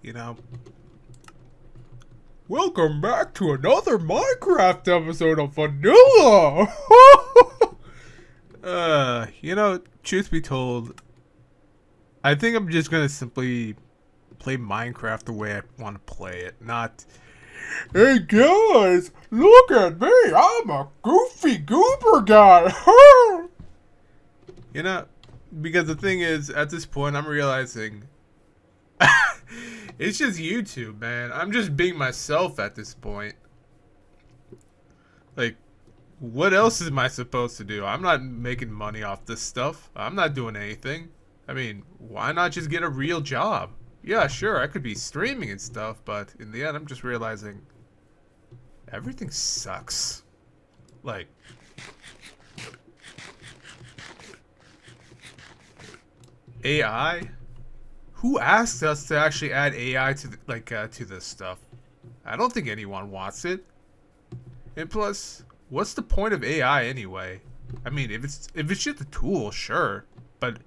you know. Welcome back to another Minecraft episode of Vanilla! Truth be told, I think I'm just gonna simply play Minecraft the way I want to play it, not, hey guys, look at me, I'm a goofy goober guy! you know, because the thing is, at this point, I'm realizing it's just YouTube, man. I'm just being myself at this point. Like, what else am I supposed to do? I'm not making money off this stuff. I'm not doing anything. I mean, why not just get a real job? Yeah, sure, I could be streaming and stuff, but in the end, I'm just realizing everything sucks. Like, AI? Who asked us to actually add AI to this stuff? I don't think anyone wants it. And plus, what's the point of AI anyway? I mean, if it's just a tool, sure, but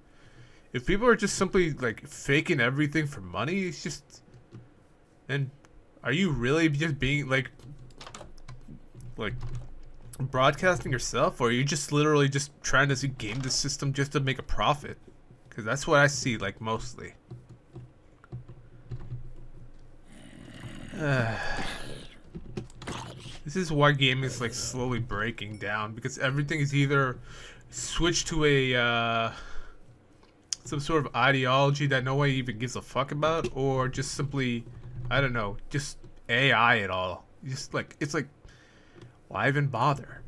if people are just simply like faking everything for money, it's just. And are you really just being like broadcasting yourself, or are you just literally just trying to game the system just to make a profit? Because that's what I see, like, mostly. This is why gaming is like slowly breaking down, because everything is either switched to a some sort of ideology that no one even gives a fuck about, or just simply, I don't know, just AI at all. Just like, it's like, why even bother?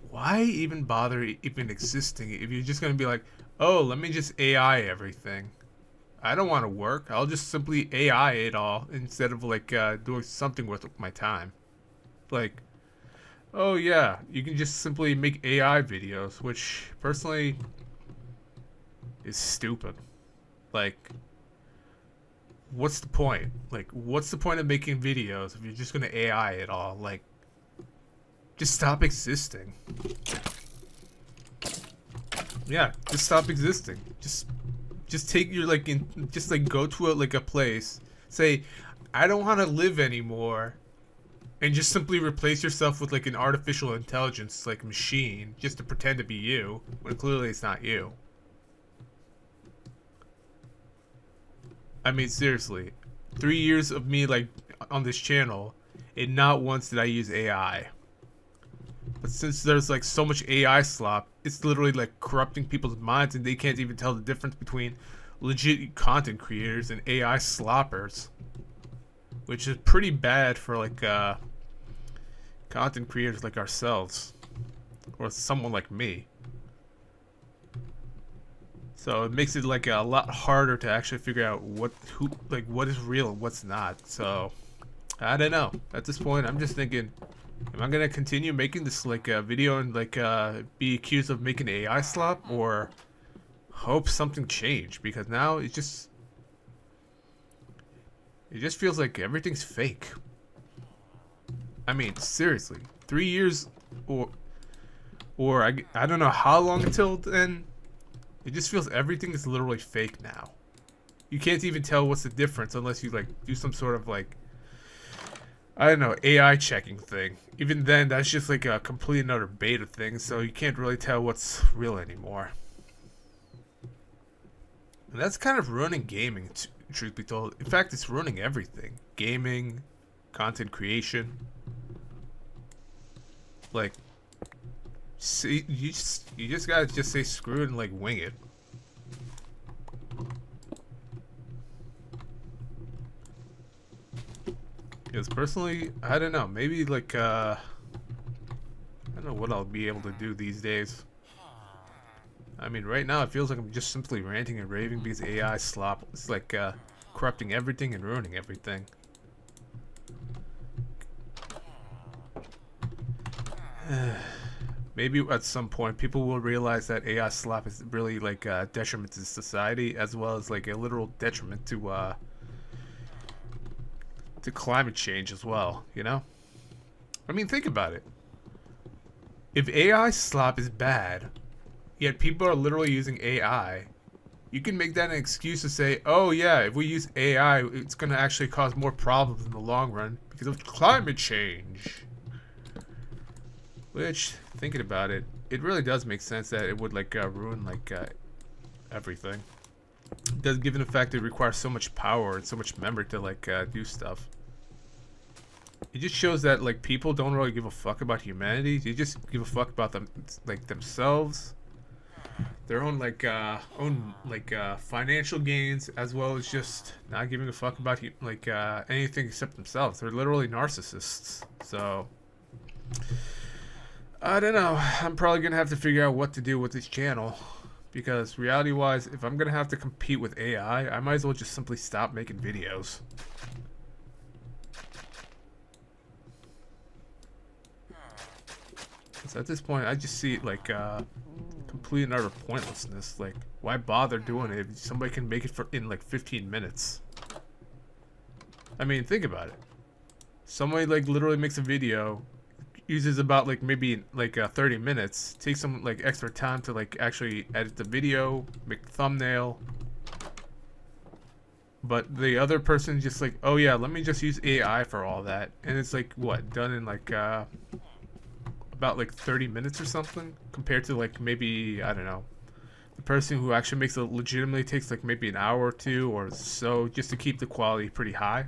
Why even bother even existing if you're just gonna be like, oh, let me just AI everything? I don't want to work. I'll just simply AI it all instead of like doing something with my time. Like, oh yeah, you can just simply make AI videos, which personally is stupid. Like, what's the point? Like, what's the point of making videos if you're just gonna AI it all? Like, just stop existing. Yeah, just stop existing. Just take your just like go to a place, say, I don't want to live anymore, and just simply replace yourself with like an artificial intelligence like machine just to pretend to be you when clearly it's not you. I mean, seriously, 3 years of me like on this channel, and not once did I use AI. But since there's like so much AI slop, it's literally like corrupting people's minds, and they can't even tell the difference between legit content creators and AI sloppers, which is pretty bad for like content creators like ourselves, or someone like me. So it makes it like a lot harder to actually figure out what is real and what's not. So I don't know. At this point, I'm just thinking, am I gonna continue making this like video and like be accused of making AI slop, or hope something changed? Because now it just feels like everything's fake. I mean, seriously, 3 years, or I don't know how long until then. It just feels everything is literally fake now. You can't even tell what's the difference unless you like do some sort of like, I don't know, AI checking thing. Even then, that's just like a complete another beta thing, so you can't really tell what's real anymore. And that's kind of ruining gaming, truth be told. In fact, it's ruining everything. Gaming, content creation. Like, see, you just gotta just say screw it and like wing it. Because personally, I don't know. Maybe like I don't know what I'll be able to do these days. I mean, right now it feels like I'm just simply ranting and raving because AI slop. It's like corrupting everything and ruining everything. Maybe at some point people will realize that AI slop is really like a detriment to society, as well as like a literal detriment to climate change as well. You know? I mean, think about it. If AI slop is bad, yet people are literally using AI, you can make that an excuse to say, oh yeah, if we use AI, it's going to actually cause more problems in the long run because of climate change. Which, thinking about it, it really does make sense that it would like ruin like everything. It does, given the fact that it requires so much power and so much memory to like do stuff. It just shows that like people don't really give a fuck about humanity. They just give a fuck about them, like themselves, their own financial gains, as well as just not giving a fuck about anything except themselves. They're literally narcissists. So I don't know. I'm probably gonna have to figure out what to do with this channel, because reality-wise, if I'm gonna have to compete with AI, I might as well just simply stop making videos. So at this point, I just see it like complete and utter pointlessness. Like, why bother doing it if somebody can make it in like 15 minutes? I mean, think about it. Somebody like literally makes a video, uses about like maybe like 30 minutes, takes some like extra time to like actually edit the video, make the thumbnail. But the other person just like, oh yeah, let me just use AI for all that, and it's like what, done in like about like 30 minutes or something, compared to like maybe, I don't know, the person who actually makes it legitimately takes like maybe an hour or two or so just to keep the quality pretty high.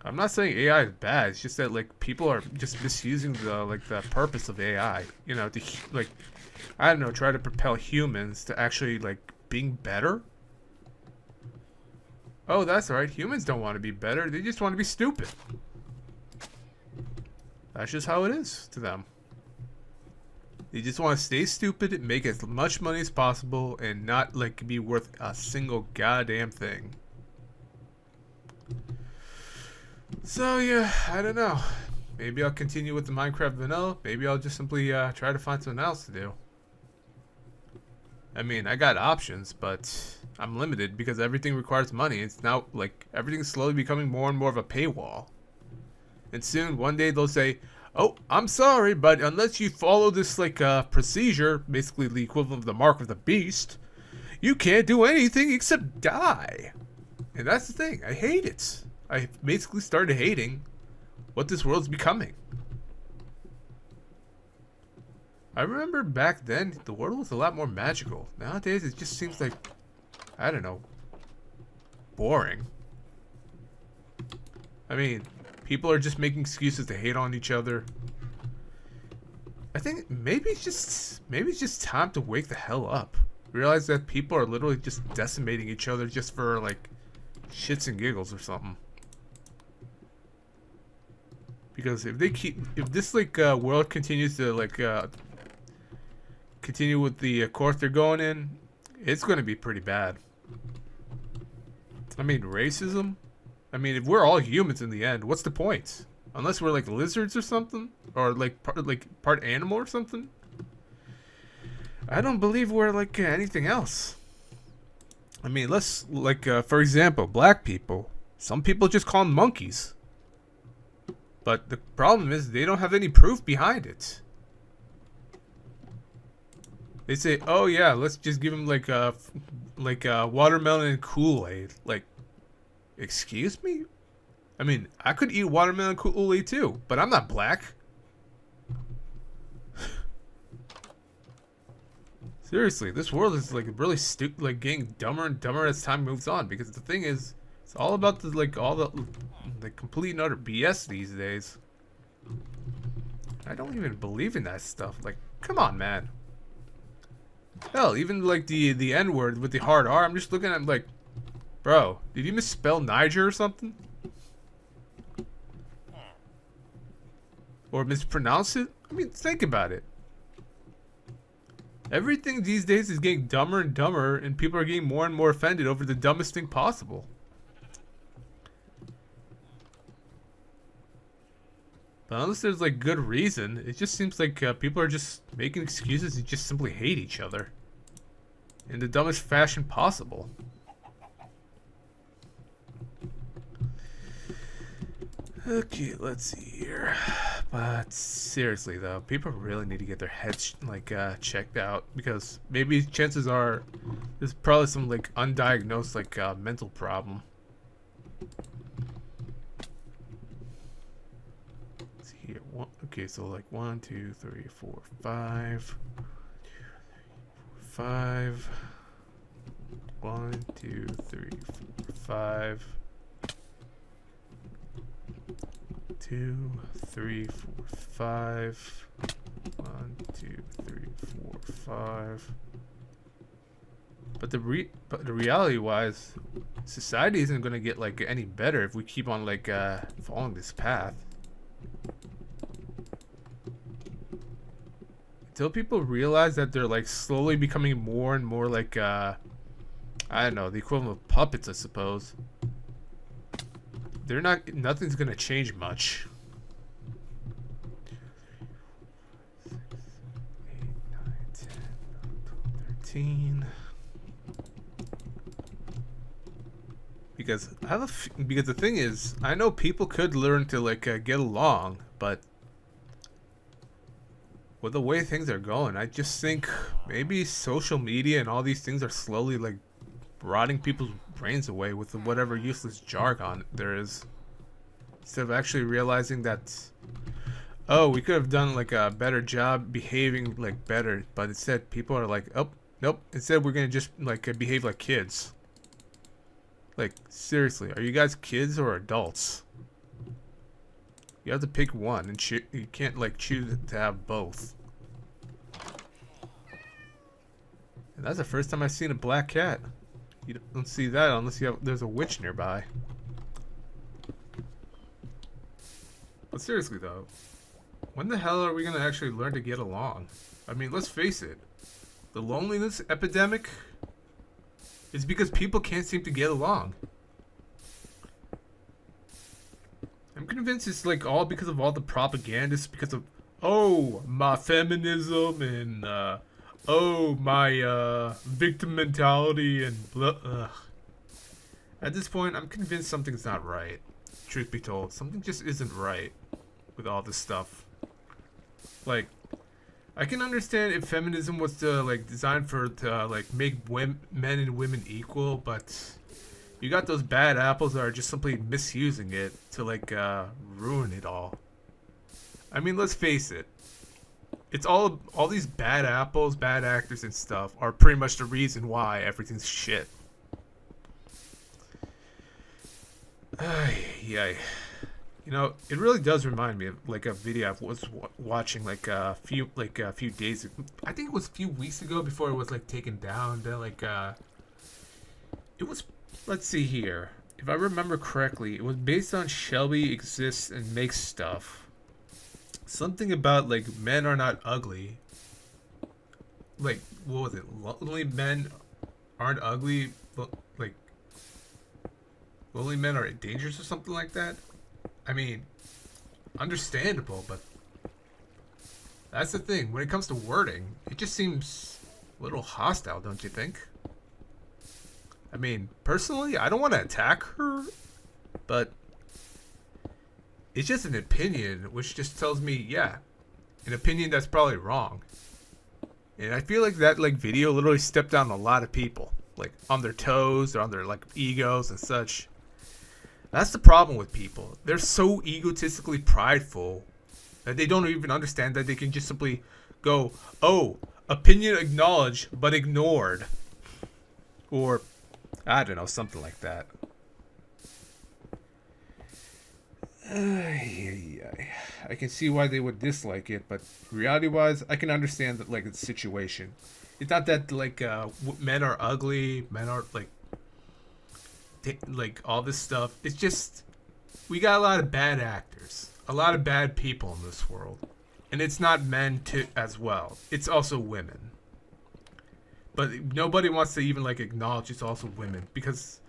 I'm not saying AI is bad. It's just that like people are just misusing the purpose of AI. You know, to like, I don't know, try to propel humans to actually like being better. Oh, that's right. Humans don't want to be better. They just want to be stupid. That's just how it is to them. They just want to stay stupid and make as much money as possible and not like be worth a single goddamn thing. So yeah, I don't know. Maybe I'll continue with the Minecraft vanilla. Maybe I'll just simply try to find something else to do. I mean, I got options, but I'm limited because everything requires money. It's now like everything's slowly becoming more and more of a paywall. And soon, one day they'll say, oh, I'm sorry, but unless you follow this like procedure, basically the equivalent of the mark of the beast, you can't do anything except die. And that's the thing. I hate it. I basically started hating what this world's becoming. I remember back then, the world was a lot more magical. Nowadays, it just seems like, I don't know, boring. I mean, people are just making excuses to hate on each other. I think maybe it's just time to wake the hell up. Realize that people are literally just decimating each other just for like shits and giggles or something. Because if this like world continues to like continue with the course they're going in, it's going to be pretty bad. I mean, racism. I mean, if we're all humans in the end, what's the point? Unless we're like lizards or something, or like part animal or something. I don't believe we're like anything else. I mean, let's like for example, black people. Some people just call them monkeys. But the problem is they don't have any proof behind it. They say, "Oh yeah, let's just give them like watermelon and Kool-Aid." Like, excuse me? I mean, I could eat watermelon and Kool-Aid too, but I'm not black. Seriously, this world is like really stupid, like getting dumber and dumber as time moves on. Because the thing is, it's all about all the complete and utter BS these days. I don't even believe in that stuff. Like, come on, man. Hell, even like the N-word with the hard R, I'm just looking at him like, bro, did you misspell Niger or something? Or mispronounce it? I mean, think about it. Everything these days is getting dumber and dumber, and people are getting more and more offended over the dumbest thing possible. But unless there's like good reason, it just seems like people are just making excuses to just simply hate each other in the dumbest fashion possible. Okay, let's see here. But seriously though, people really need to get their heads checked out, because maybe chances are there's probably some like undiagnosed mental problem. Let's see here. Okay, so like 1, 2, 3, 4, 5. 5. 1, 2, 3, 4, 5. 2, 3, 4, 5. 1, 2, 3, 4, 5. But the reality wise, society isn't going to get like any better if we keep on following this path. Until people realize that they're like slowly becoming more and more I don't know, the equivalent of puppets, I suppose. Nothing's gonna change much. 6, 7, 8, 9, 10, 12, 13. Because the thing is, I know people could learn to get along, but with the way things are going, I just think maybe social media and all these things are slowly rotting people's brains away with whatever useless jargon there is, instead of actually realizing that, oh, we could have done a better job behaving better, but instead people are like, oh nope, instead we're gonna just behave like kids. Seriously, are you guys kids or adults? You have to pick one, and you can't choose to have both. And that's the first time I've seen a black cat. You don't see that unless there's a witch nearby. But seriously though, when the hell are we gonna actually learn to get along? I mean, let's face it, the loneliness epidemic is because people can't seem to get along. I'm convinced it's all because of all the propagandists, because of, oh, my feminism and oh, my victim mentality and blah. Ugh. At this point, I'm convinced something's not right. Truth be told, something just isn't right with all this stuff. I can understand if feminism was to designed to make men and women equal, but you got those bad apples that are just simply misusing it to ruin it all. I mean, let's face it. It's all these bad apples, bad actors and stuff are pretty much the reason why everything's shit. Yeah. You know, it really does remind me of a video I was watching a few days ago. I think it was a few weeks ago before it was taken down. Then it was, let's see here. If I remember correctly, it was based on Shelby Exists and Makes Stuff. Something about men are not ugly. What was it? Lonely men aren't ugly. Lonely men are dangerous or something like that. I mean, understandable, but that's the thing. When it comes to wording, it just seems a little hostile, don't you think? I mean, personally, I don't want to attack her, but it's just an opinion, which just tells me, yeah, an opinion that's probably wrong. And I feel like that video literally stepped on a lot of people, on their toes or on their egos and such. That's the problem with people. They're so egotistically prideful that they don't even understand that they can just simply go, oh, opinion acknowledged but ignored. Or, I don't know, something like that. I can see why they would dislike it, but reality-wise, I can understand that the situation. It's not that men are ugly, men are all this stuff. It's just we got a lot of bad actors, a lot of bad people in this world, and it's not men too as well. It's also women, but nobody wants to even acknowledge it's also women, because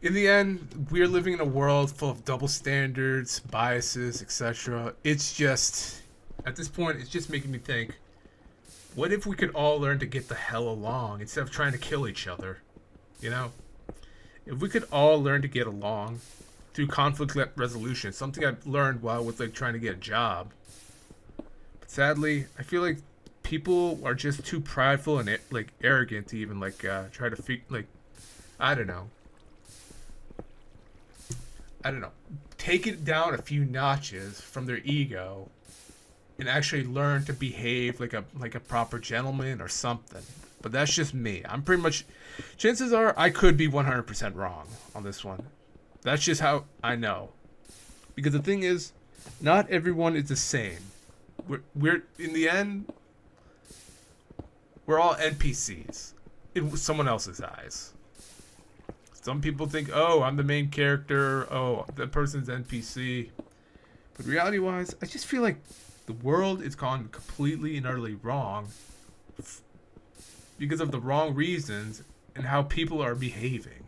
in the end we're living in a world full of double standards, biases, etc. It's just, at this point, it's just making me think, what if we could all learn to get the hell along instead of trying to kill each other? You know, if we could all learn to get along, through conflict resolution. Something I've learned while I was like trying to get a job. But sadly, I feel like people are just too prideful and like arrogant to even like try to like I don't know. Take it down a few notches from their ego and actually learn to behave like a proper gentleman or something. But that's just me. I'm pretty much, chances are I could be 100% wrong on this one. That's just how I know. Because the thing is, not everyone is the same. We're in the end, we're all NPCs in someone else's eyes. Some people think, oh, I'm the main character. Oh, that person's NPC. But reality-wise, I just feel like the world is gone completely and utterly wrong because of the wrong reasons and how people are behaving.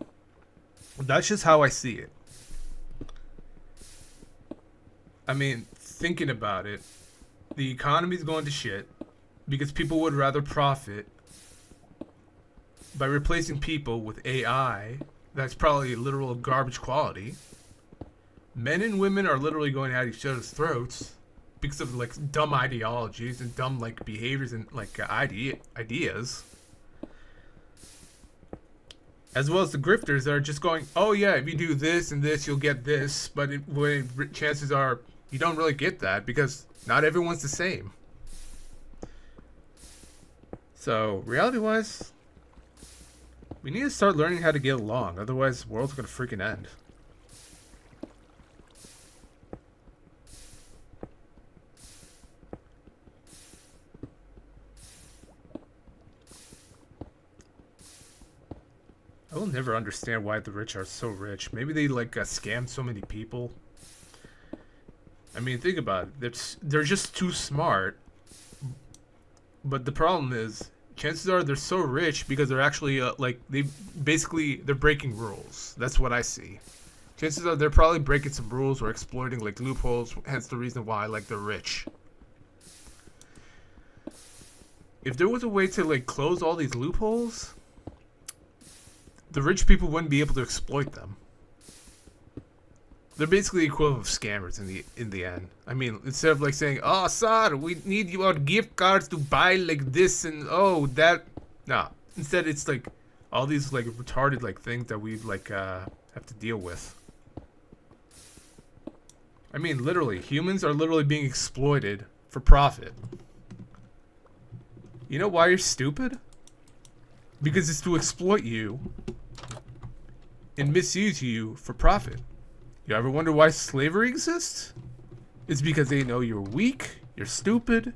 That's just how I see it. I mean, thinking about it, the economy's going to shit because people would rather profit by replacing people with AI that's probably literal garbage quality. Men and women are literally going at each other's throats because of like dumb ideologies and dumb like behaviors and like ideas. As well as the grifters that are just going, oh yeah, if you do this and this, you'll get this. But chances are you don't really get that because not everyone's the same. So reality-wise, we need to start learning how to get along. Otherwise, the world's gonna freaking end. I will never understand why the rich are so rich. Maybe they like scam so many people. I mean, think about it. They're just too smart. But the problem is, chances are they're so rich because they're actually like they're breaking rules. That's what I see. Chances are they're probably breaking some rules or exploiting like loopholes. Hence the reason why like they're rich. If there was a way to like close all these loopholes, the rich people wouldn't be able to exploit them. They're basically the equivalent of scammers in the end. I mean, instead of like saying, "Oh, sir, we need your gift cards to buy like this and oh that," nah. Instead, it's like all these like retarded like things that we like have to deal with. I mean, literally, humans are literally being exploited for profit. You know why you're stupid? Because it's to exploit you and misuse you for profit. You ever wonder why slavery exists? It's because they know you're weak, you're stupid,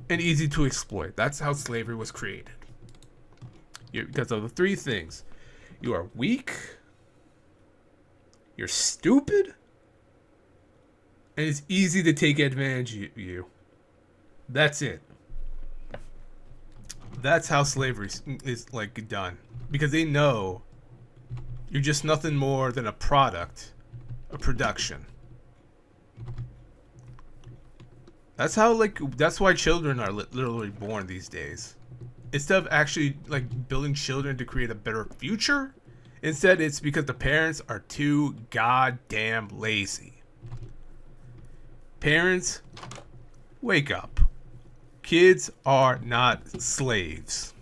and easy to exploit. That's how slavery was created. Because of the three things. You are weak, you're stupid, and it's easy to take advantage of you. That's it. That's how slavery is like done. Because they know you're just nothing more than a product, a production. That's why children are literally born these days. Instead of actually like building children to create a better future, instead it's because the parents are too goddamn lazy. Parents, wake up. Kids are not slaves.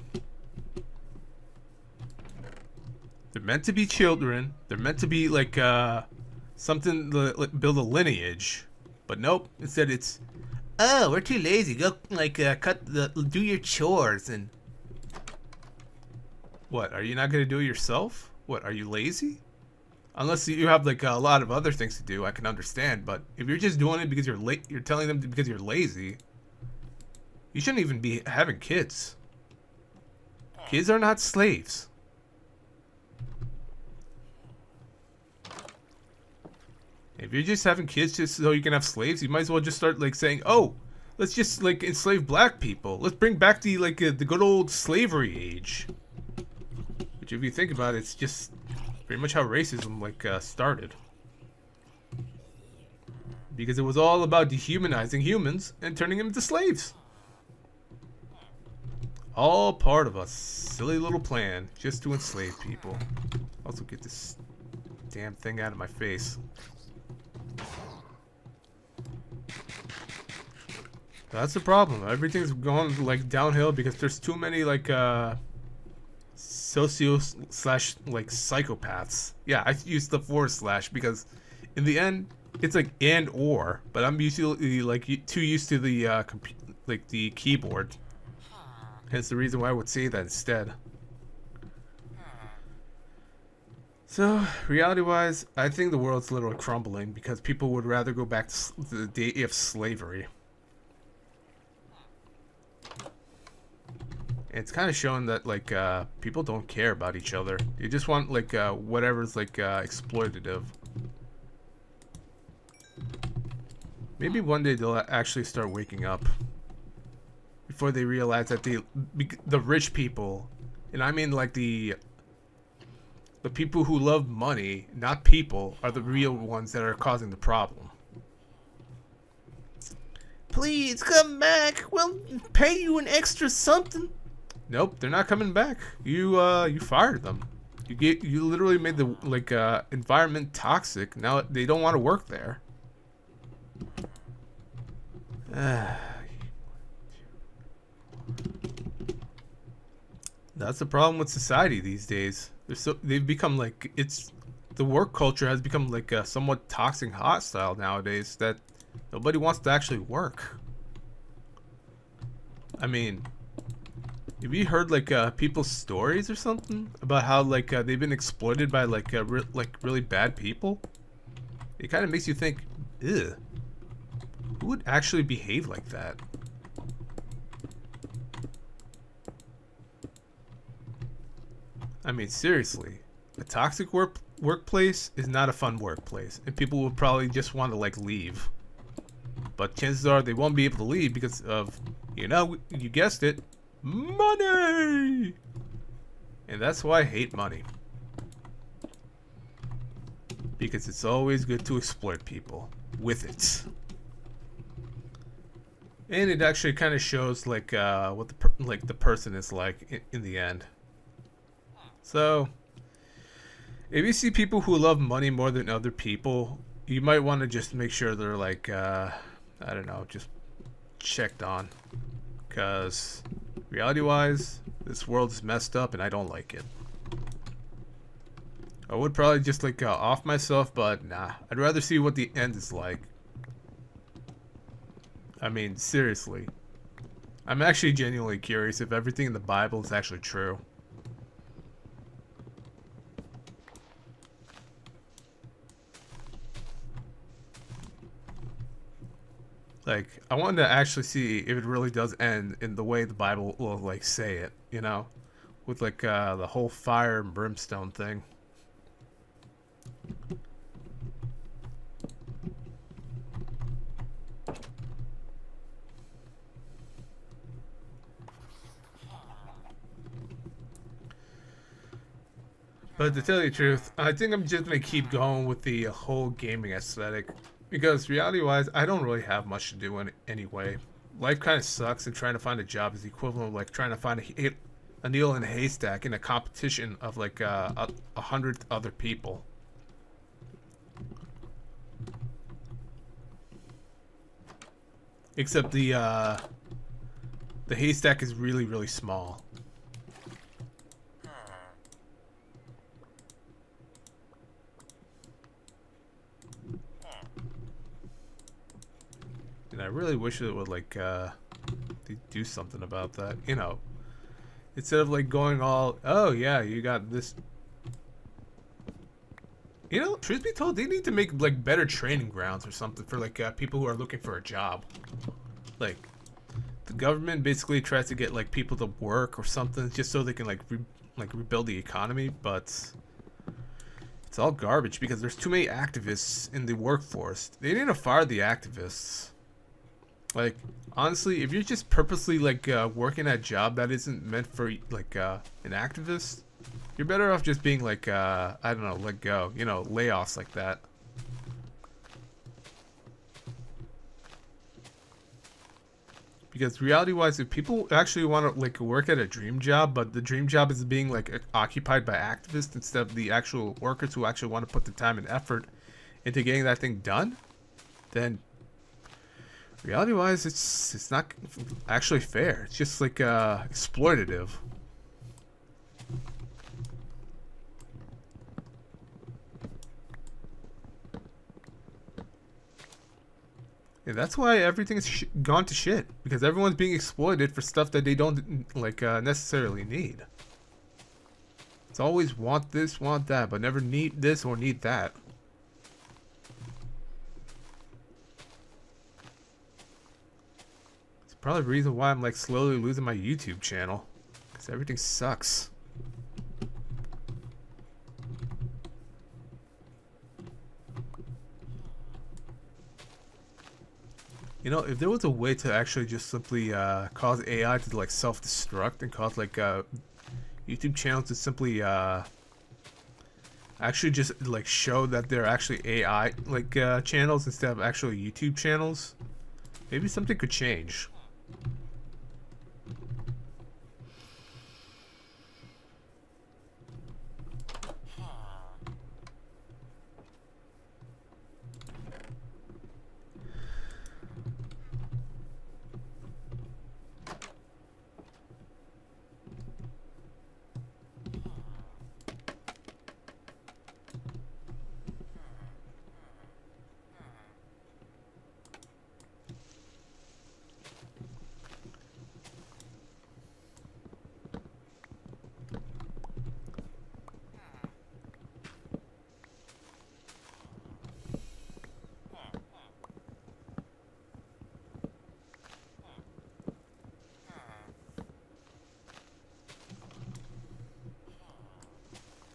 They're meant to be children. They're meant to be like something to build a lineage. But nope. Instead, it's we're too lazy. Go like do your chores and what? Are you not gonna do it yourself? What? Are you lazy? Unless you have like a lot of other things to do, I can understand. But if you're just doing it because you're telling them because you're lazy, you shouldn't even be having kids. Kids are not slaves. If you're just having kids just so you can have slaves, you might as well just start like saying, "Oh, let's just like enslave black people. Let's bring back the good old slavery age." Which, if you think about it, it's just pretty much how racism like started. Because it was all about dehumanizing humans and turning them into slaves. All part of a silly little plan just to enslave people. Also get this damn thing out of my face. That's the problem. Everything's going like downhill because there's too many like socio slash like psychopaths. Yeah, I used the forward slash because in the end it's like and or, but I'm usually like too used to the like the keyboard. Hence the reason why I would say that instead. So, reality-wise, I think the world's literally crumbling because people would rather go back to the day of slavery. It's kind of showing that like people don't care about each other. They just want like whatever's like exploitative. Maybe one day they'll actually start waking up before they realize that the rich people, and I mean like the people who love money, not people, are the real ones that are causing the problem. Please come back. We'll pay you an extra something. Nope, they're not coming back. You fired them. You literally made the like environment toxic. Now they don't want to work there. That's the problem with society these days. They've become like the work culture has become like somewhat toxic, hostile nowadays. That nobody wants to actually work. I mean, have you heard like people's stories or something about how like they've been exploited by like really bad people? It kind of makes you think, ugh, who would actually behave like that? I mean, seriously, a toxic workplace is not a fun workplace, and people will probably just want to like leave. But chances are they won't be able to leave because of, you know, you guessed it, money. And that's why I hate money. Because it's always good to exploit people with it. And it actually kind of shows like what the person is like in the end. So, if you see people who love money more than other people, you might want to just make sure they're like, I don't know, just checked on. Because, reality-wise, this world is messed up and I don't like it. I would probably just like off myself, but nah. I'd rather see what the end is like. I mean, seriously. I'm actually genuinely curious if everything in the Bible is actually true. Like, I wanted to actually see if it really does end in the way the Bible will, like, say it, you know? With, like, the whole fire and brimstone thing. But to tell you the truth, I think I'm just going to keep going with the whole gaming aesthetic. Because reality-wise, I don't really have much to do anyway. Life kind of sucks, and trying to find a job is the equivalent of like trying to find a needle in a haystack in a competition of like 100 other people. Except the haystack is really, really small. And I really wish it would like do something about that, you know, instead of like going all, oh yeah, you got this. You know, truth be told, they need to make like better training grounds or something for like people who are looking for a job. Like, the government basically tries to get like people to work or something just so they can like rebuild the economy, but it's all garbage because there's too many activists in the workforce. They need to fire the activists. Like, honestly, if you're just purposely, like, working at a job that isn't meant for, like, an activist, you're better off just being, like, I don't know, let go. You know, layoffs like that. Because reality-wise, if people actually want to like work at a dream job, but the dream job is being like occupied by activists instead of the actual workers who actually want to put the time and effort into getting that thing done, then reality-wise, it's not actually fair. It's just like exploitative. Yeah, that's why everything's gone to shit, because everyone's being exploited for stuff that they don't like necessarily need. It's always want this, want that, but never need this or need that. It's probably the reason why I'm like slowly losing my YouTube channel, because everything sucks. You know, if there was a way to actually just simply cause AI to like self-destruct and cause like YouTube channels to simply actually just like show that they're actually AI like channels instead of actually YouTube channels, maybe something could change.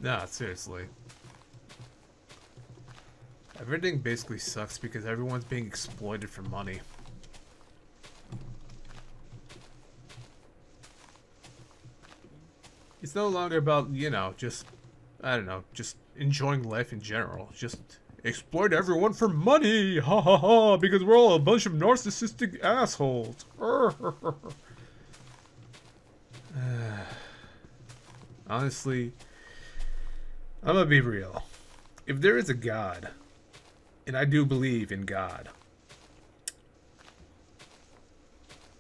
Nah, seriously. Everything basically sucks because everyone's being exploited for money. It's no longer about, you know, just, I don't know, just enjoying life in general. Just exploit everyone for money! Ha ha ha! Because we're all a bunch of narcissistic assholes. Honestly, I'm gonna be real. If there is a God, and I do believe in God,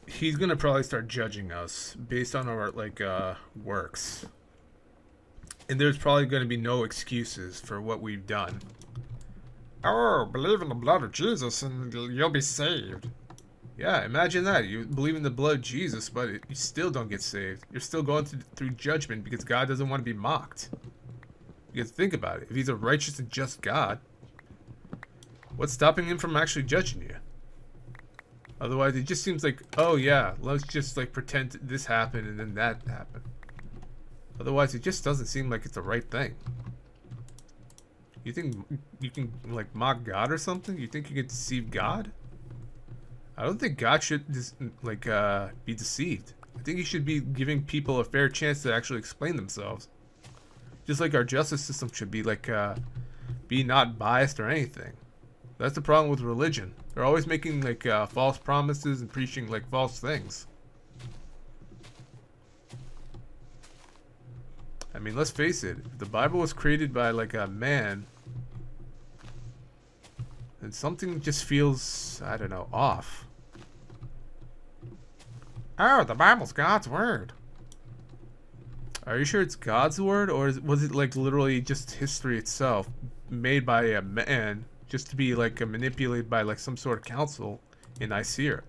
he's gonna probably start judging us based on our like works. And there's probably gonna be no excuses for what we've done. Oh, believe in the blood of Jesus and you'll be saved. Yeah, imagine that. You believe in the blood of Jesus, but you still don't get saved. You're still going through judgment because God doesn't want to be mocked. Because think about it. If he's a righteous and just God, what's stopping him from actually judging you? Otherwise, it just seems like, oh yeah, let's just like pretend this happened and then that happened. Otherwise, it just doesn't seem like it's the right thing. You think you can like mock God or something? You think you can deceive God? I don't think God should just like be deceived. I think he should be giving people a fair chance to actually explain themselves. Just like our justice system should be like be not biased or anything. That's the problem with religion. They're always making like false promises and preaching like false things. I mean, let's face it. If the Bible was created by like a man, then something just feels, I don't know, off. Oh, the Bible's God's word. Are you sure it's God's word, or was it like literally just history itself, made by a man, just to be like manipulated by like some sort of council in Nicaea?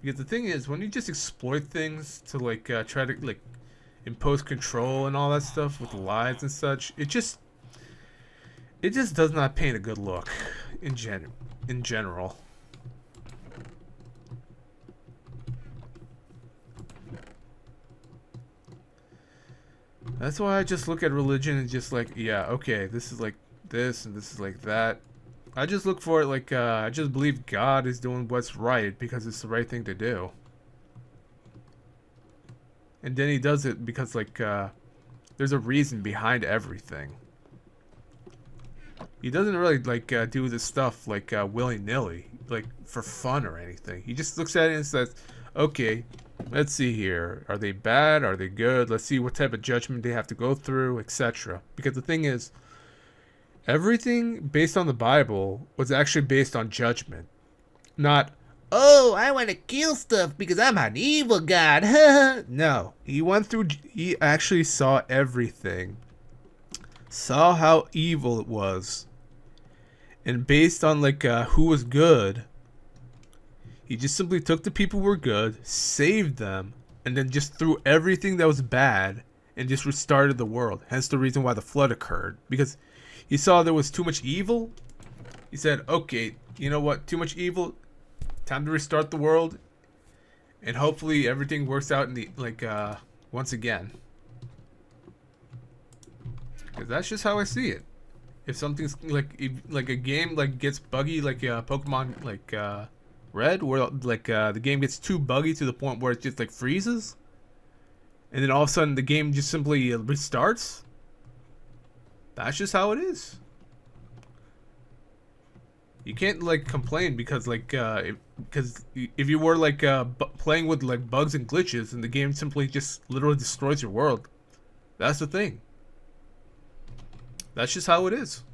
Because the thing is, when you just exploit things to like try to like impose control and all that stuff with lies and such, it just does not paint a good look in general. That's why I just look at religion and just like, yeah, okay, this is like this and this is like that. I just look for it like, I just believe God is doing what's right because it's the right thing to do. And then he does it because like, there's a reason behind everything. He doesn't really like do this stuff like willy nilly, like for fun or anything. He just looks at it and says, "Okay, let's see here. Are they bad? Are they good? Let's see what type of judgment they have to go through, etc." Because the thing is, everything based on the Bible was actually based on judgment, not, "Oh, I want to kill stuff because I'm an evil god." No, he went through. He actually saw everything, saw how evil it was, and based on like who was good, he just simply took the people who were good, saved them, and then just threw everything that was bad and just restarted the world. Hence the reason why the flood occurred, because he saw there was too much evil. He said, "Okay, you know what? Too much evil. Time to restart the world, and hopefully everything works out in the like once again." Because that's just how I see it. If something's like a game like gets buggy, like Pokemon like Red, where like the game gets too buggy to the point where it just like freezes, and then all of a sudden the game just simply restarts. That's just how it is. You can't like complain because like because if you were like playing with like bugs and glitches and the game simply just literally destroys your world, that's the thing. That's just how it is.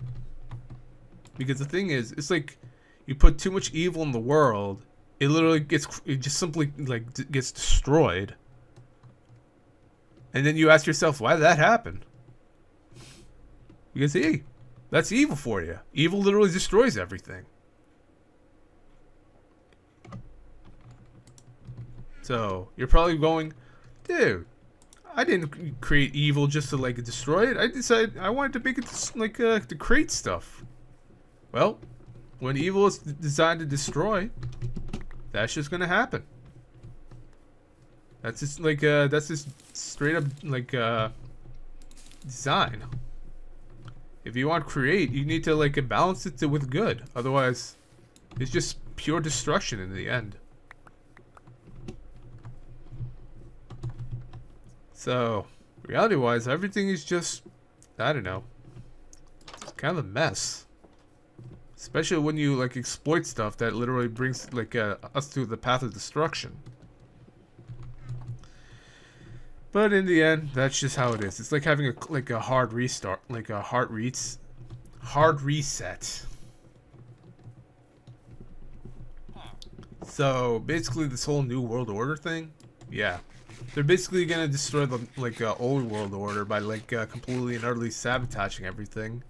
Because the thing is, it's like you put too much evil in the world, it literally just simply like gets destroyed. And then you ask yourself, why did that happen? Because hey, that's evil for you. Evil literally destroys everything. So you're probably going, dude, I didn't create evil just to like destroy it. I decided I wanted to make it like to create stuff. Well, when evil is designed to destroy, that's just gonna happen. That's just like that's just straight up like design. If you want to create, you need to like balance it with good. Otherwise, it's just pure destruction in the end. So, reality-wise, everything is just, I don't know, kind of a mess. Especially when you like exploit stuff that literally brings like us to the path of destruction. But in the end, that's just how it is. It's like having a hard restart, like a hard reset. So basically, this whole New World Order thing, yeah, they're basically gonna destroy the like old world order by like completely and utterly sabotaging everything,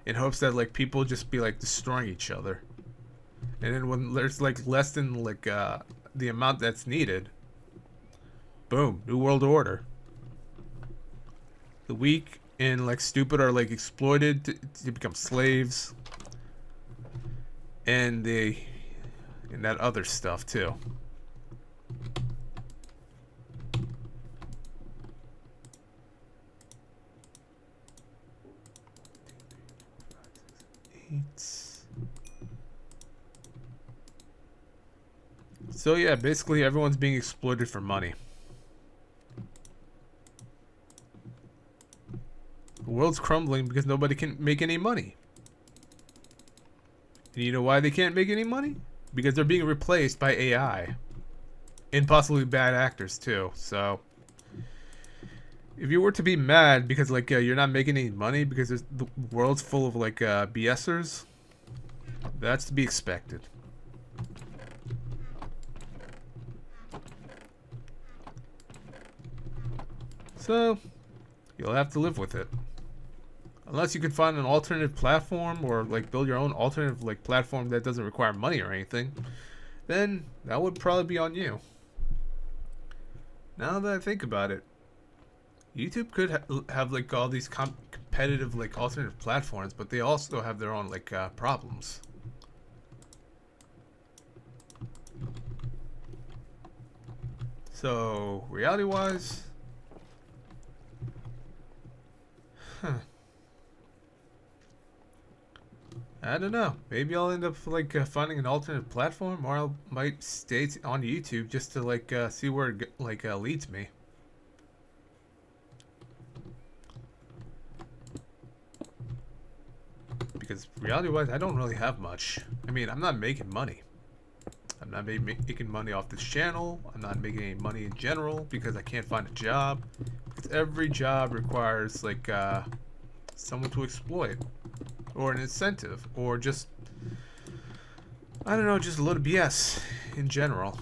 in hopes that like people just be like destroying each other, and then when there's like less than like the amount that's needed, boom, New World Order. The weak and like stupid are like exploited to become slaves, and that other stuff too. So yeah, basically everyone's being exploited for money. The world's crumbling because nobody can make any money. And you know why they can't make any money? Because they're being replaced by AI. And possibly bad actors too. So if you were to be mad because like you're not making any money because the world's full of like BSers, that's to be expected. So you'll have to live with it. Unless you can find an alternative platform or like build your own alternative like platform that doesn't require money or anything, then that would probably be on you. Now that I think about it, YouTube could have like all these competitive like alternative platforms, but they also have their own like problems. So reality-wise, I don't know. Maybe I'll end up like finding an alternate platform, or I might stay on YouTube just to like see where it leads me. because reality-wise, I don't really have much. I mean, I'm not making money. I'm not making money off this channel. I'm not making any money in general because I can't find a job. Because every job requires like someone to exploit, or an incentive, or just, I don't know, just a little BS in general.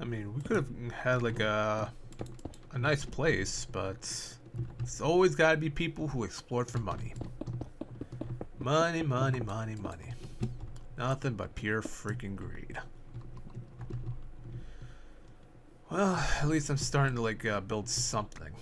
I mean, we could have had like a nice place, but it's always got to be people who exploit for money. Money, money, money, money. Nothing but pure freaking greed. Well, at least I'm starting to like build something.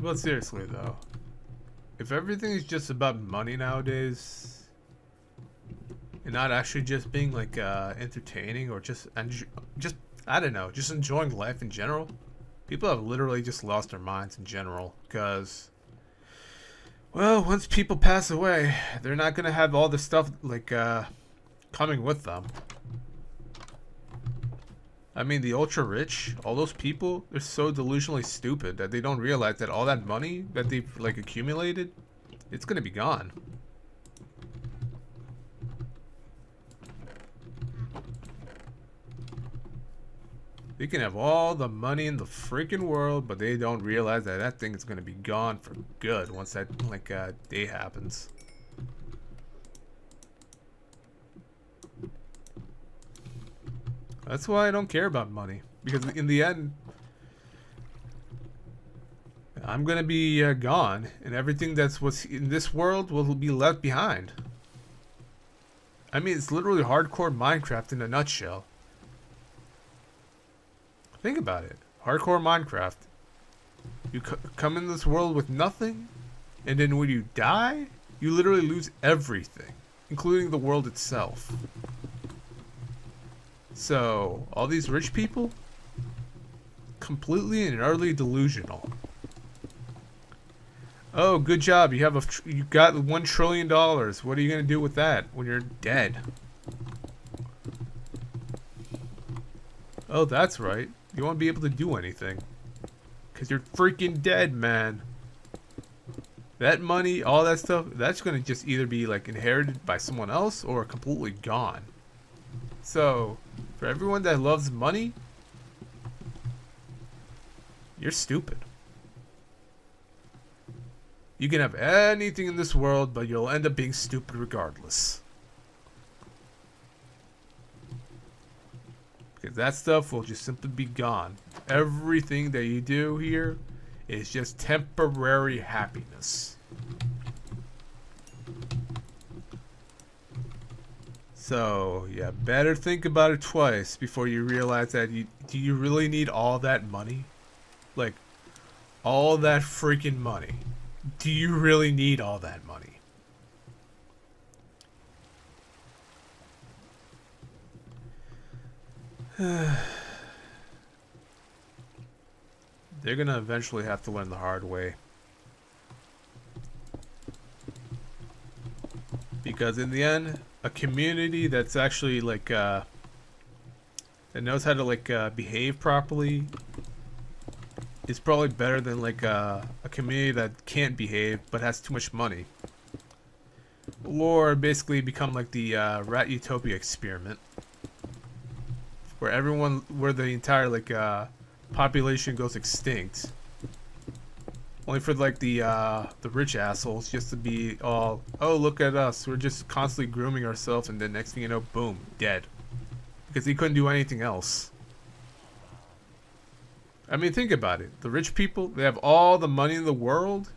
But seriously though, if everything is just about money nowadays, and not actually just being like entertaining or just I don't know, just enjoying life in general, people have literally just lost their minds in general. Because, well, once people pass away, they're not gonna have all this stuff like coming with them. I mean, the ultra rich, all those people, they're so delusionally stupid that they don't realize that all that money that they've like accumulated, it's gonna be gone. They can have all the money in the freaking world, but they don't realize that that thing is gonna be gone for good once that like day happens. That's why I don't care about money, because in the end, I'm gonna be gone, and everything that's what's in this world will be left behind. I mean, it's literally hardcore Minecraft in a nutshell. Think about it. Hardcore Minecraft. You come in this world with nothing, and then when you die, you literally lose everything, including the world itself. So, all these rich people, completely and utterly delusional. Oh, good job. You have you got $1 trillion. What are you gonna do with that when you're dead? Oh, that's right. You won't be able to do anything, 'cause you're freaking dead, man. That money, all that stuff, that's gonna just either be like inherited by someone else or completely gone. So, for everyone that loves money, you're stupid. You can have anything in this world, but you'll end up being stupid regardless. Because that stuff will just simply be gone. Everything that you do here is just temporary happiness. So, yeah, better think about it twice before you realize that do you really need all that money? Like, all that freaking money. Do you really need all that money? They're gonna eventually have to learn the hard way. Because in the end, a community that's actually like that knows how to like behave properly is probably better than like a community that can't behave but has too much money, or basically become like the Rat Utopia experiment, where the entire like population goes extinct. Only for like the rich assholes just to be all, oh, look at us, we're just constantly grooming ourselves, and then next thing you know, boom, dead. Because he couldn't do anything else. I mean, think about it. The rich people, they have all the money in the world,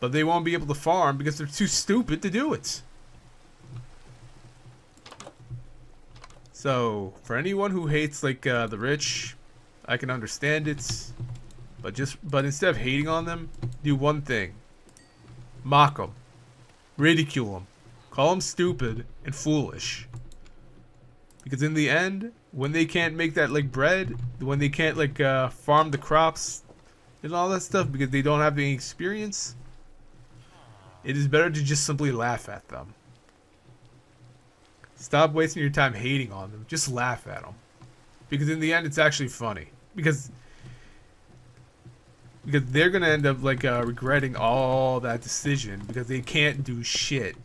but they won't be able to farm because they're too stupid to do it. So, for anyone who hates like the rich, I can understand it. But instead of hating on them, do one thing. Mock them. Ridicule them. Call them stupid and foolish. Because in the end, when they can't make that like bread, when they can't like farm the crops and all that stuff because they don't have any experience, it is better to just simply laugh at them. Stop wasting your time hating on them. Just laugh at them. Because in the end, it's actually funny. Because they're going to end up like regretting all that decision because they can't do shit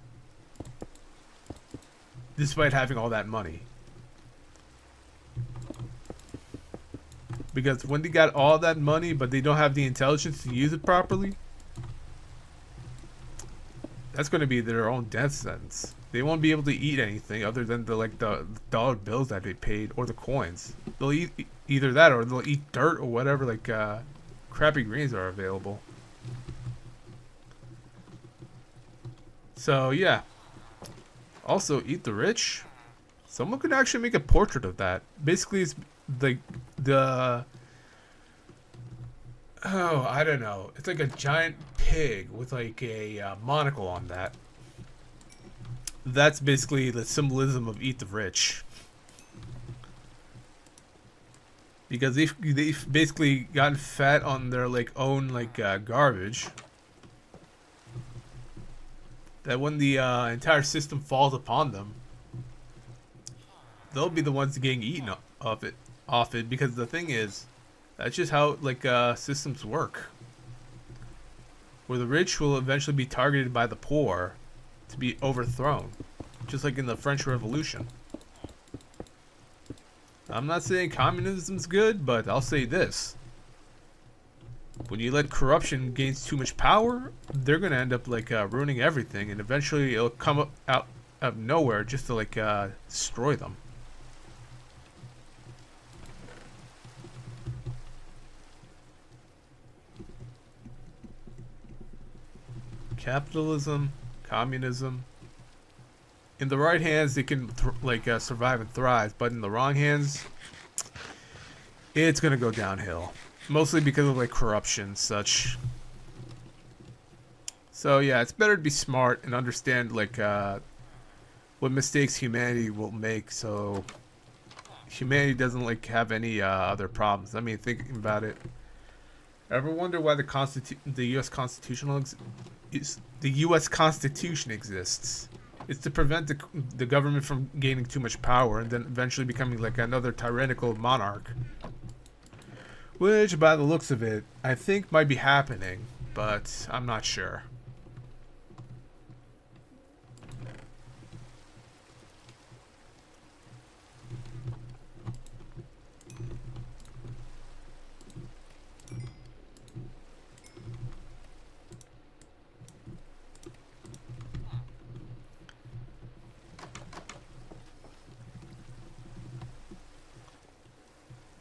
despite having all that money. Because when they got all that money but they don't have the intelligence to use it properly, that's going to be their own death sentence. They won't be able to eat anything other than the dollar bills that they paid or the coins. They'll eat either that or they'll eat dirt or whatever like crappy greens are available. So yeah. Also, eat the rich. Someone could actually make a portrait of that. Basically, it's the oh, I don't know. It's like a giant pig with like a monocle on that. That's basically the symbolism of eat the rich. Because they've basically gotten fat on their like own like garbage. That when the entire system falls upon them, they'll be the ones getting eaten off it. Because the thing is, that's just how like systems work. Where the rich will eventually be targeted by the poor to be overthrown, just like in the French Revolution. I'm not saying communism's good, but I'll say this. When you let corruption gain too much power, they're going to end up like ruining everything, and eventually it'll come out of nowhere just to like destroy them. Capitalism, communism. In the right hands, they can survive and thrive, but in the wrong hands, it's gonna go downhill. Mostly because of like corruption and such. So yeah, it's better to be smart and understand like what mistakes humanity will make, so humanity doesn't like have any other problems. I mean, thinking about it. Ever wonder why the U.S. Constitution exists? It's to prevent the government from gaining too much power and then eventually becoming like another tyrannical monarch. Which, by the looks of it, I think might be happening, but I'm not sure.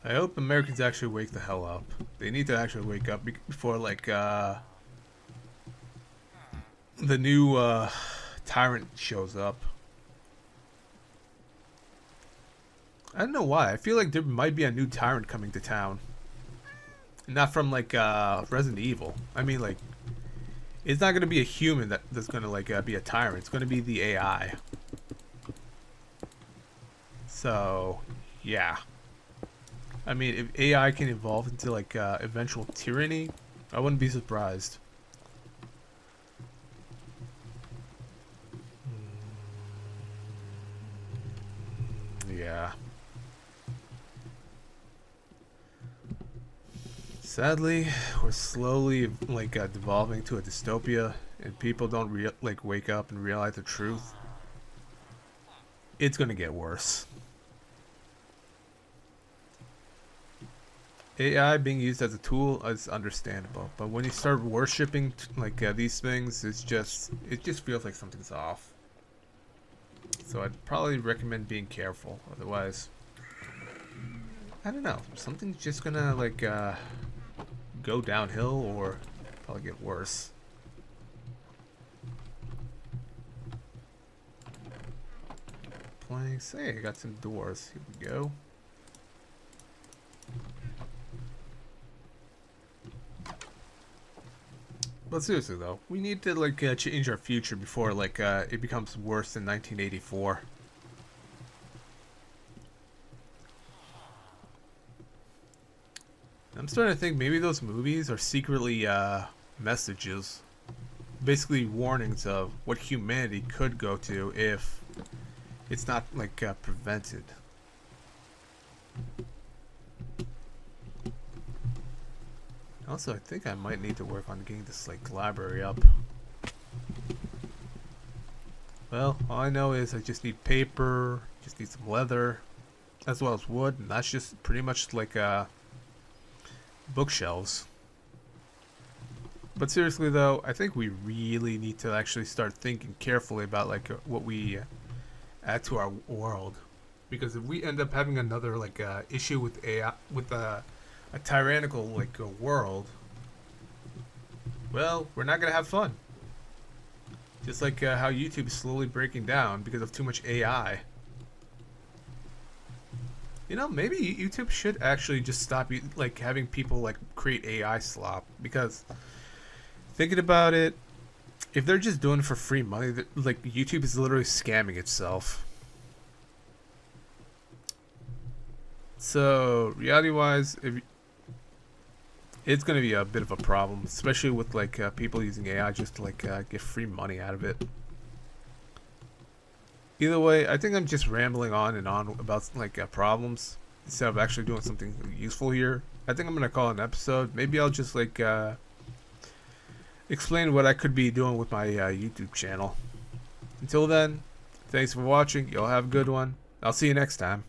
I hope Americans actually wake the hell up. They need to actually wake up before like the new tyrant shows up. I don't know why. I feel like there might be a new tyrant coming to town. Not from like Resident Evil. I mean like it's not gonna be a human that's gonna like be a tyrant. It's gonna be the AI. So yeah. I mean, if AI can evolve into like eventual tyranny, I wouldn't be surprised. Yeah. Sadly, we're slowly like devolving to a dystopia, and people don't like wake up and realize the truth. It's gonna get worse. AI being used as a tool is understandable, but when you start worshiping these things, it just feels like something's off. So I'd probably recommend being careful. Otherwise, I don't know, something's just gonna go downhill or probably get worse. Planks. Hey, I got some doors. Here we go. But seriously though, we need to change our future before it becomes worse than 1984. I'm starting to think maybe those movies are secretly messages, basically warnings of what humanity could go to if it's not prevented. Also, I think I might need to work on getting this library up. Well, all I know is I just need paper, just need some leather, as well as wood, and that's just pretty much bookshelves. But seriously though, I think we really need to actually start thinking carefully about what we add to our world, because if we end up having another issue with AI, with a tyrannical a world, well, we're not gonna have fun. Just how YouTube is slowly breaking down because of too much AI. You know, maybe YouTube should actually just stop having people create AI slop, because thinking about it, if they're just doing it for free money, YouTube is literally scamming itself. So reality-wise, it's going to be a bit of a problem, especially with people using AI just to get free money out of it. Either way, I think I'm just rambling on and on about problems instead of actually doing something useful here. I think I'm gonna call it an episode. Maybe I'll just explain what I could be doing with my YouTube channel. Until then, thanks for watching. Y'all have a good one. I'll see you next time.